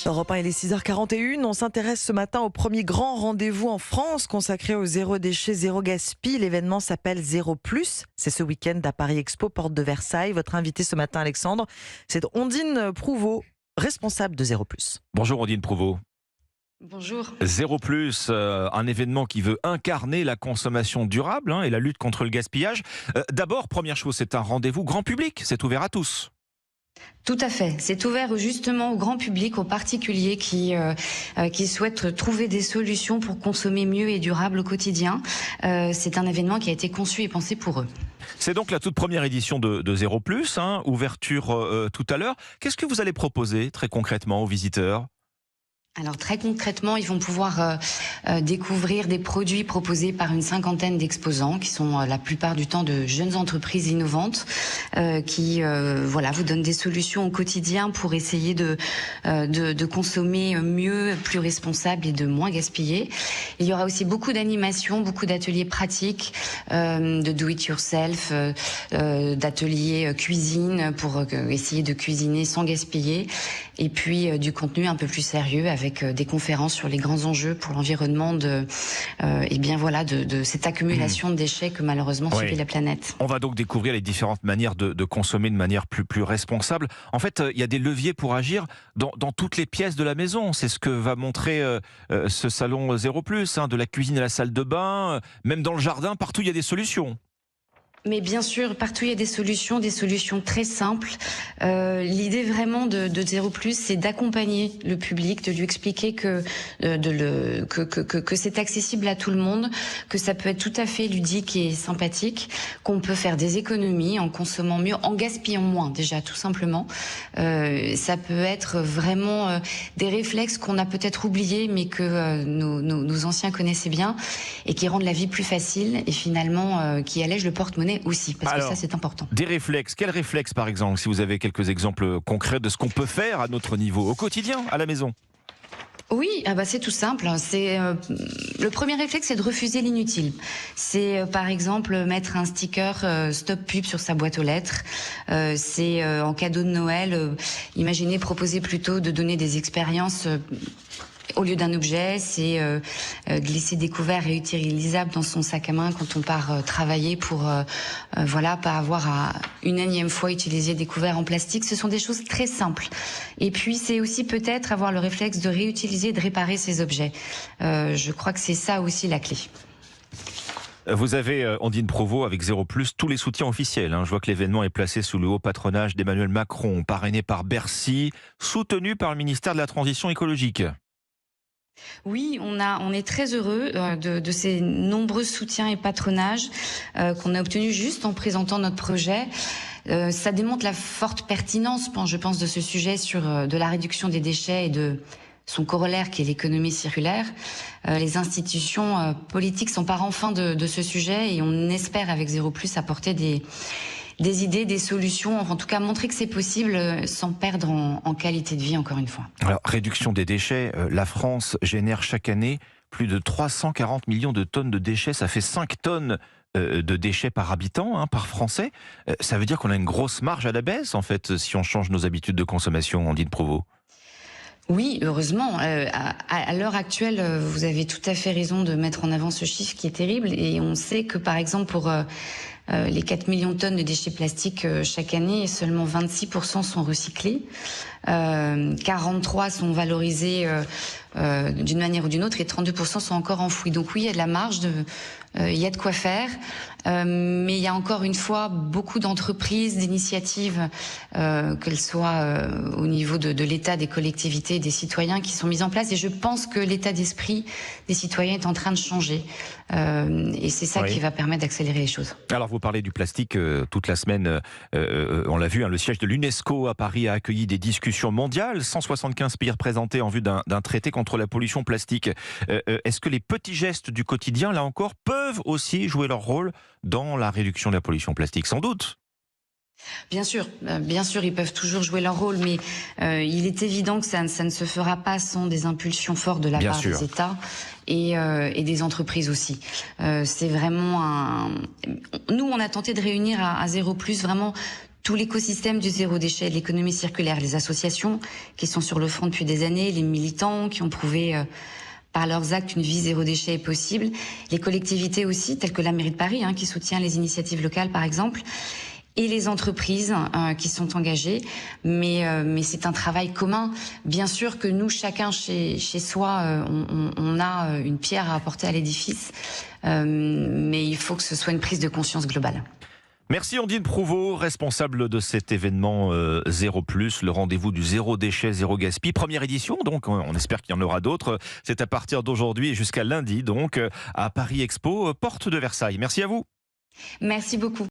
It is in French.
Europe 1, il est 6h41. On s'intéresse ce matin au premier grand rendez-vous en France consacré au zéro déchet, zéro gaspille. L'événement s'appelle Zéro Plus. C'est ce week-end à Paris Expo, porte de Versailles. Votre invité ce matin, Alexandre, c'est Ondine Prouveau, responsable de Zéro Plus. Bonjour Ondine Prouveau. Bonjour. Zéro Plus, un événement qui veut incarner la consommation durable et la lutte contre le gaspillage. D'abord, première chose, c'est un rendez-vous grand public, c'est ouvert à tous. Tout à fait. C'est ouvert justement au grand public, aux particuliers qui souhaitent trouver des solutions pour consommer mieux et durable au quotidien. C'est un événement qui a été conçu et pensé pour eux. C'est donc la toute première édition de Zéro Plus, ouverture tout à l'heure. Qu'est-ce que vous allez proposer très concrètement aux visiteurs ? Alors très concrètement, ils vont pouvoir découvrir des produits proposés par une cinquantaine d'exposants qui sont la plupart du temps de jeunes entreprises innovantes qui vous donnent des solutions au quotidien pour essayer de consommer mieux, plus responsable et de moins gaspiller. Il y aura aussi beaucoup d'animations, beaucoup d'ateliers pratiques, de do-it-yourself, d'ateliers cuisine pour essayer de cuisiner sans gaspiller, et puis du contenu un peu plus sérieux avec des conférences sur les grands enjeux pour l'environnement de cette accumulation de déchets que malheureusement subit la planète. On va donc découvrir les différentes manières de consommer de manière plus responsable. En fait, il y a des leviers pour agir dans toutes les pièces de la maison. C'est ce que va montrer ce salon Zéro Plus, de la cuisine à la salle de bain, même dans le jardin, partout il y a des solutions. Mais bien sûr, partout il y a des solutions très simples. L'idée vraiment de Zéro Plus, c'est d'accompagner le public, de lui expliquer que c'est accessible à tout le monde, que ça peut être tout à fait ludique et sympathique, qu'on peut faire des économies en consommant mieux, en gaspillant moins déjà, tout simplement. Ça peut être vraiment des réflexes qu'on a peut-être oubliés, mais que nos anciens connaissaient bien et qui rendent la vie plus facile et finalement qui allègent le porte-monnaie aussi, parce que ça c'est important. Des réflexes, quels réflexes par exemple, si vous avez quelques exemples concrets de ce qu'on peut faire à notre niveau, au quotidien, à la maison? Oui, c'est tout simple. Le premier réflexe, c'est de refuser l'inutile. C'est par exemple mettre un sticker stop pub sur sa boîte aux lettres. C'est en cadeau de Noël, imaginez proposer plutôt de donner des expériences. Au lieu d'un objet, c'est glisser des couverts réutilisables dans son sac à main quand on part travailler pour pas avoir à une énième fois utiliser des couverts en plastique. Ce sont des choses très simples. Et puis c'est aussi peut-être avoir le réflexe de réutiliser, de réparer ces objets. Je crois que c'est ça aussi la clé. Vous avez, Ondine Prouveau, avec Zéro Plus, tous les soutiens officiels. Je vois que l'événement est placé sous le haut patronage d'Emmanuel Macron, parrainé par Bercy, soutenu par le ministère de la Transition écologique. Oui, on est très heureux de ces nombreux soutiens et patronages qu'on a obtenus juste en présentant notre projet. Ça démontre la forte pertinence, je pense, de ce sujet sur de la réduction des déchets et de son corollaire qui est l'économie circulaire. Les institutions politiques s'emparent enfin de ce sujet et on espère avec Zéro Plus apporter des idées, des solutions, en tout cas montrer que c'est possible sans perdre en qualité de vie, encore une fois. Alors, réduction des déchets, la France génère chaque année plus de 340 millions de tonnes de déchets, ça fait 5 tonnes de déchets par habitant, par Français. Ça veut dire qu'on a une grosse marge à la baisse, en fait, si on change nos habitudes de consommation, Ondine Prouveau. Oui, heureusement. À l'heure actuelle, vous avez tout à fait raison de mettre en avant ce chiffre qui est terrible. Et on sait que, par exemple, pour les 4 millions de tonnes de déchets plastiques chaque année, seulement 26% sont recyclés. 43 sont valorisés d'une manière ou d'une autre et 32% sont encore enfouis. Donc oui, il y a de la marge, il y a de quoi faire. Mais il y a encore une fois beaucoup d'entreprises, d'initiatives, qu'elles soient au niveau de l'État, des collectivités, des citoyens qui sont mises en place. Et je pense que l'état d'esprit des citoyens est en train de changer. Et c'est ça qui va permettre d'accélérer les choses. Alors vous parlez du plastique toute la semaine, on l'a vu, le siège de l'UNESCO à Paris a accueilli des discussions mondiales, 175 pays représentés en vue d'un traité contre la pollution plastique. Est-ce que les petits gestes du quotidien, là encore, peuvent aussi jouer leur rôle dans la réduction de la pollution plastique? Sans doute. Bien sûr, ils peuvent toujours jouer leur rôle, mais il est évident que ça ne se fera pas sans des impulsions fortes de la part des États et des entreprises aussi. C'est vraiment nous, on a tenté de réunir à Zéro Plus vraiment tout l'écosystème du zéro déchet, de l'économie circulaire, les associations qui sont sur le front depuis des années, les militants qui ont prouvé par leurs actes une vie zéro déchet est possible, les collectivités aussi, telles que la mairie de Paris, qui soutient les initiatives locales par exemple, et les entreprises qui sont engagées. Mais c'est un travail commun. Bien sûr que nous, chacun chez soi, on a une pierre à apporter à l'édifice, mais il faut que ce soit une prise de conscience globale. Merci Ondine Prouveau, responsable de cet événement Zéro Plus, le rendez-vous du zéro déchet, zéro gaspille. Première édition, donc on espère qu'il y en aura d'autres. C'est à partir d'aujourd'hui et jusqu'à lundi, donc à Paris Expo, porte de Versailles. Merci à vous. Merci beaucoup.